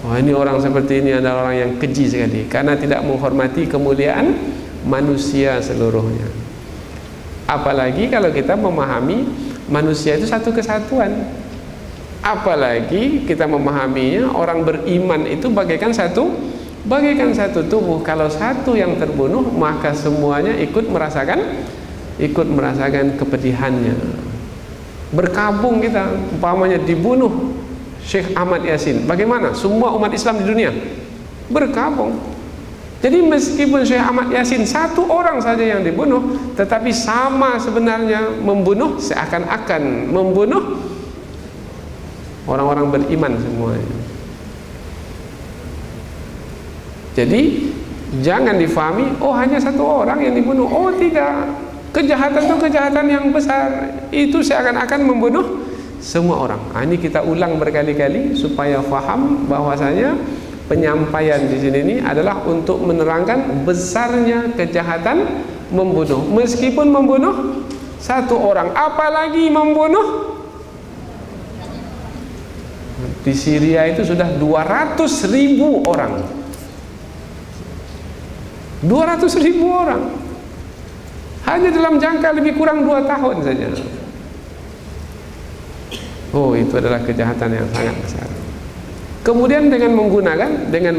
Wah, ini orang seperti ini adalah orang yang keji sekali, karena tidak menghormati kemuliaan manusia seluruhnya. Apalagi kalau kita memahami manusia itu satu kesatuan. Apalagi kita memahaminya orang beriman itu bagaikan satu tubuh. Kalau satu yang terbunuh, maka semuanya ikut merasakan kepedihannya. Berkabung kita, umpamanya dibunuh Syekh Ahmad Yasin, bagaimana semua umat Islam di dunia berkabung. Jadi meskipun Syekh Ahmad Yasin satu orang saja yang dibunuh, tetapi sama sebenarnya membunuh, seakan-akan membunuh orang-orang beriman semuanya. Jadi jangan difahami, oh hanya satu orang yang dibunuh. Oh tidak, kejahatan itu kejahatan yang besar. Itu seakan-akan membunuh semua orang. Ini kita ulang berkali-kali supaya faham bahwasanya penyampaian di sini ini adalah untuk menerangkan besarnya kejahatan membunuh. Meskipun membunuh Satu orang, apalagi membunuh. Di Syria itu sudah 200.000 orang. 200.000 orang. Hanya dalam jangka lebih kurang 2 tahun saja. Oh, itu adalah kejahatan yang sangat besar. Kemudian dengan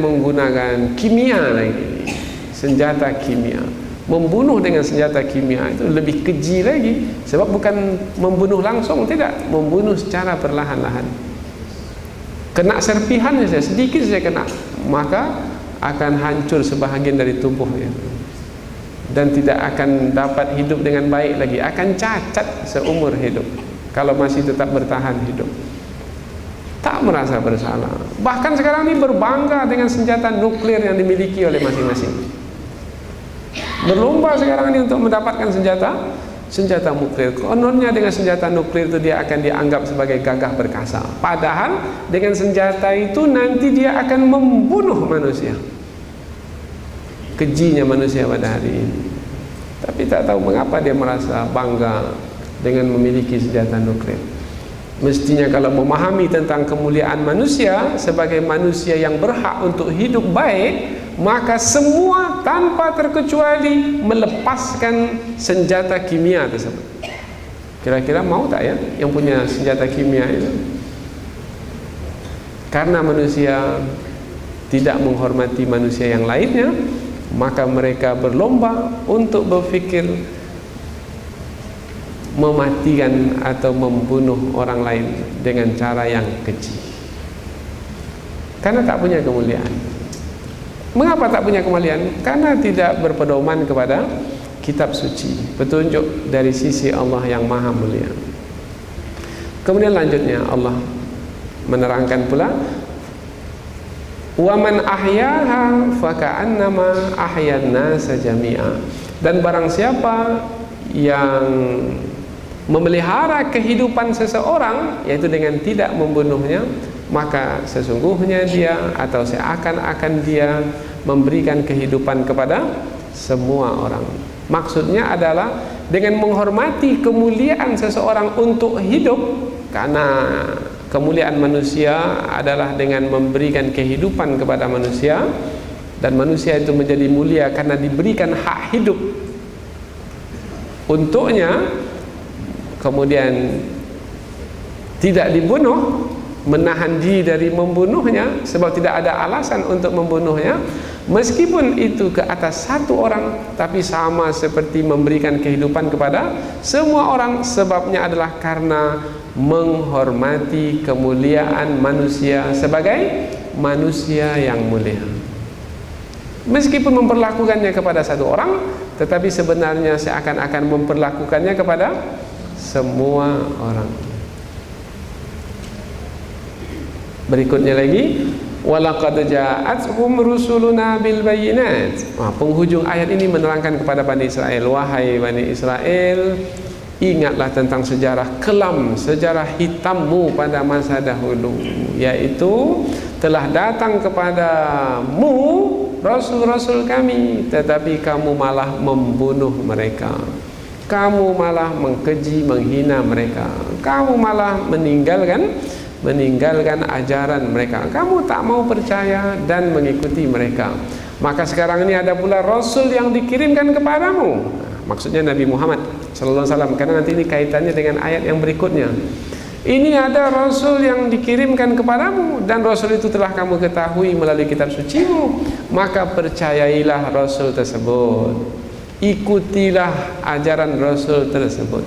menggunakan kimia lagi, senjata kimia. Membunuh dengan senjata kimia itu lebih keji lagi, sebab bukan membunuh langsung, tidak, membunuh secara perlahan-lahan. Kena serpihan saja, sedikit saja kena, maka akan hancur sebahagian dari tubuhnya dan tidak akan dapat hidup dengan baik lagi, akan cacat seumur hidup kalau masih tetap bertahan hidup. Tak merasa bersalah. Bahkan sekarang ini berbangga dengan senjata nuklir yang dimiliki oleh masing-masing. Berlomba sekarang ini untuk mendapatkan senjata nuklir. Kononnya dengan senjata nuklir itu dia akan dianggap sebagai gagah perkasa. Padahal dengan senjata itu nanti dia akan membunuh manusia. Kejinya manusia pada hari ini. Tapi tak tahu mengapa dia merasa bangga dengan memiliki senjata nuklir. Mestinya kalau memahami tentang kemuliaan manusia sebagai manusia yang berhak untuk hidup baik, maka semua tanpa terkecuali melepaskan senjata kimia tersebut. Kira-kira mau tak ya yang punya senjata kimia itu? Karena manusia tidak menghormati manusia yang lainnya, maka mereka berlomba untuk berfikir mematikan atau membunuh orang lain dengan cara yang keji. Karena tak punya kemuliaan. Mengapa tak punya kemuliaan? Karena tidak berpedoman kepada kitab suci, petunjuk dari sisi Allah yang maha mulia. Kemudian lanjutnya Allah menerangkan pula, wa man ahyaha faka'annama ahyan nasa jami'a. Dan barang siapa yang memelihara kehidupan seseorang, yaitu dengan tidak membunuhnya, maka sesungguhnya dia atau seakan-akan dia memberikan kehidupan kepada semua orang. Maksudnya adalah dengan menghormati kemuliaan seseorang untuk hidup, karena kemuliaan manusia adalah dengan memberikan kehidupan kepada manusia, dan manusia itu menjadi mulia karena diberikan hak hidup untuknya, kemudian tidak dibunuh, menahan diri dari membunuhnya sebab tidak ada alasan untuk membunuhnya, meskipun itu ke atas satu orang, tapi sama seperti memberikan kehidupan kepada semua orang. Sebabnya adalah karena menghormati kemuliaan manusia sebagai manusia yang mulia. Meskipun memperlakukannya kepada satu orang, tetapi sebenarnya seakan-akan memperlakukannya kepada semua orang. Berikutnya lagi, walaqad ja'atuhum rusuluna bil bayyinat. Penghujung ayat ini menerangkan kepada Bani Israel, wahai Bani Israel, ingatlah tentang sejarah kelam, sejarah hitammu pada masa dahulu, yaitu telah datang kepadamu rasul-rasul kami, tetapi kamu malah membunuh mereka, kamu malah mengkeji, menghina mereka, kamu malah meninggalkan ajaran mereka, kamu tak mau percaya dan mengikuti mereka. Maka sekarang ini ada pula rasul yang dikirimkan kepadamu, maksudnya Nabi Muhammad sallallahu alaihi wasallam, karena nanti ini kaitannya dengan ayat yang berikutnya. Ini ada rasul yang dikirimkan kepadamu, dan rasul itu telah kamu ketahui melalui kitab sucimu, maka percayailah rasul tersebut, ikutilah ajaran rasul tersebut.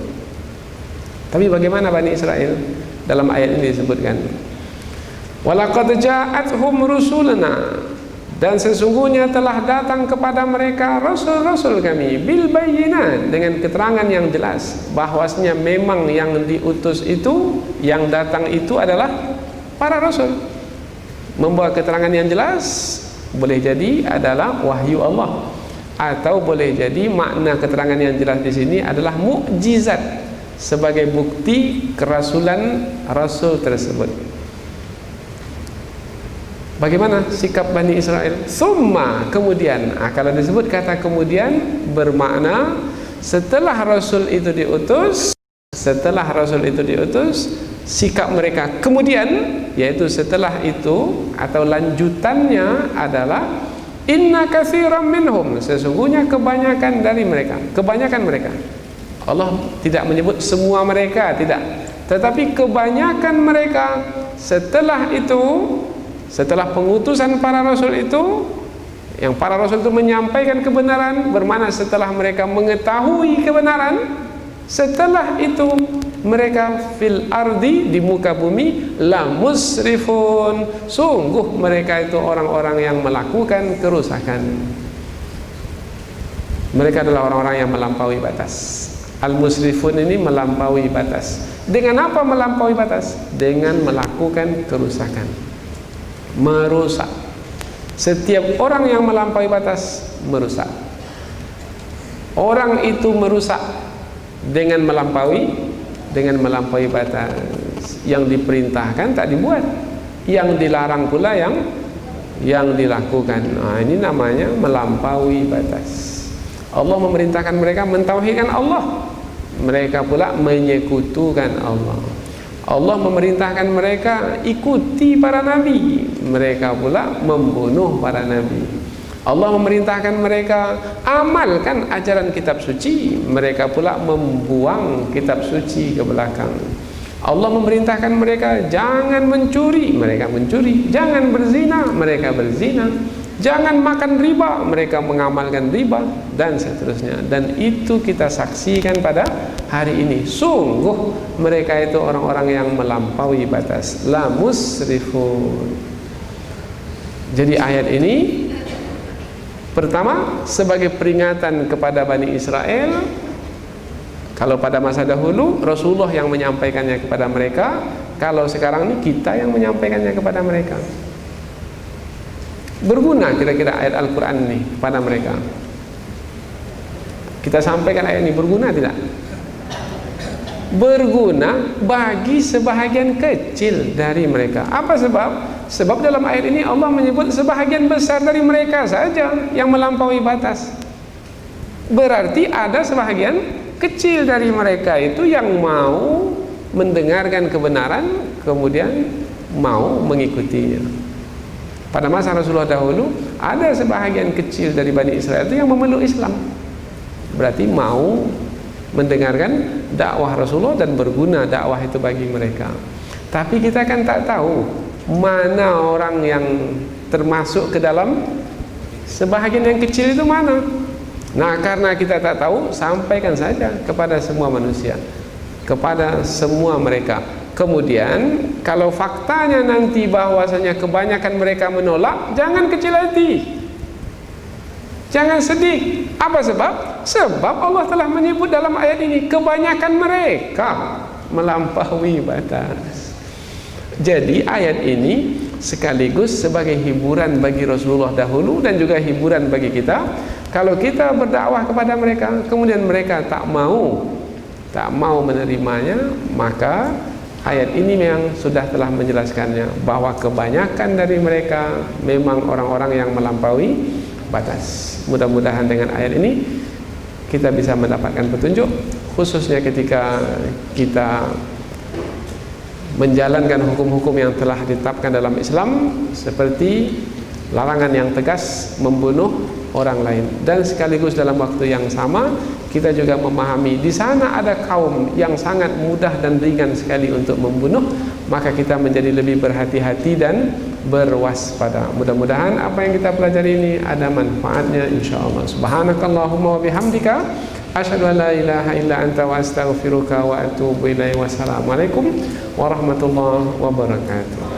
Tapi bagaimana Bani Israel? Dalam ayat ini disebutkan, walaqad ja'atuhum rusuluna, dan sesungguhnya telah datang kepada mereka rasul-rasul kami bil bayyinat, dengan keterangan yang jelas bahwasanya memang yang diutus itu, yang datang itu adalah para rasul, membawa keterangan yang jelas. Boleh jadi adalah wahyu Allah, atau boleh jadi makna keterangan yang jelas di sini adalah mukjizat sebagai bukti kerasulan rasul tersebut. Bagaimana sikap Bani Israel? Summa, kemudian, kalau disebut kata kemudian bermakna setelah Rasul itu diutus, sikap mereka kemudian, yaitu setelah itu atau lanjutannya adalah inna katsiran minhum, sesungguhnya kebanyakan mereka. Allah tidak menyebut semua mereka, tidak, tetapi kebanyakan mereka setelah pengutusan para rasul itu, yang para rasul itu menyampaikan kebenaran, bermakna setelah mereka mengetahui kebenaran, setelah itu mereka fil ardi, di muka bumi, la musrifun, sungguh mereka itu orang-orang yang melakukan kerusakan. Mereka adalah orang-orang yang melampaui batas. Al-musrifun ini melampaui batas. Dengan apa melampaui batas? Dengan melakukan kerusakan, merusak. Setiap orang yang melampaui batas merusak. Orang itu merusak dengan melampaui batas. Yang diperintahkan tak dibuat, yang dilarang pula yang dilakukan. Nah, ini namanya melampaui batas. Allah memerintahkan mereka mentauhidkan Allah, mereka pula menyekutukan Allah. Allah memerintahkan mereka ikuti para nabi, mereka pula membunuh para nabi. Allah memerintahkan mereka amalkan ajaran kitab suci, mereka pula membuang kitab suci ke belakang. Allah memerintahkan mereka jangan mencuri, mereka mencuri. Jangan berzina, mereka berzina. Jangan makan riba, mereka mengamalkan riba, dan seterusnya. Dan itu kita saksikan pada hari ini. Sungguh mereka itu orang-orang yang melampaui batas. La musrifun. Jadi ayat ini pertama sebagai peringatan kepada Bani Israel. Kalau pada masa dahulu Rasulullah yang menyampaikannya kepada mereka, kalau sekarang ini kita yang menyampaikannya kepada mereka. Berguna kira-kira ayat Al-Quran ini kepada mereka. Kita sampaikan ayat ini berguna tidak? Berguna bagi sebahagian kecil dari mereka. Apa sebab? Sebab dalam ayat ini Allah menyebut sebahagian besar dari mereka saja yang melampaui batas. Berarti ada sebahagian kecil dari mereka itu yang mau mendengarkan kebenaran, kemudian mau mengikutinya. Pada masa Rasulullah dahulu ada sebahagian kecil dari Bani Israel itu yang memeluk Islam, berarti mau mendengarkan dakwah Rasulullah dan berguna dakwah itu bagi mereka. Tapi kita kan tak tahu mana orang yang termasuk ke dalam sebahagian yang kecil itu mana. Nah, karena kita tak tahu, sampaikan saja kepada semua manusia, kepada semua mereka. Kemudian kalau faktanya nanti bahwasanya kebanyakan mereka menolak, jangan kecil hati, jangan sedih. Apa sebab? Sebab Allah telah menyebut dalam ayat ini kebanyakan mereka melampaui batas. Jadi ayat ini sekaligus sebagai hiburan bagi Rasulullah dahulu dan juga hiburan bagi kita. Kalau kita berdakwah kepada mereka, kemudian mereka tak mau menerimanya, maka ayat ini memang sudah telah menjelaskannya bahwa kebanyakan dari mereka memang orang-orang yang melampaui batas. Mudah-mudahan dengan ayat ini kita bisa mendapatkan petunjuk, khususnya ketika kita menjalankan hukum-hukum yang telah ditetapkan dalam Islam, seperti larangan yang tegas membunuh orang lain. Dan sekaligus dalam waktu yang sama kita juga memahami di sana ada kaum yang sangat mudah dan ringan sekali untuk membunuh, maka kita menjadi lebih berhati-hati dan berwaspada. Mudah-mudahan apa yang kita pelajari ini ada manfaatnya insyaallah. Subhanakallahumma wa bihamdika asyhadu an la ilaha illa anta wa astaghfiruka wa atubu ilaik. Wassalamualaikum warahmatullahi wabarakatuh.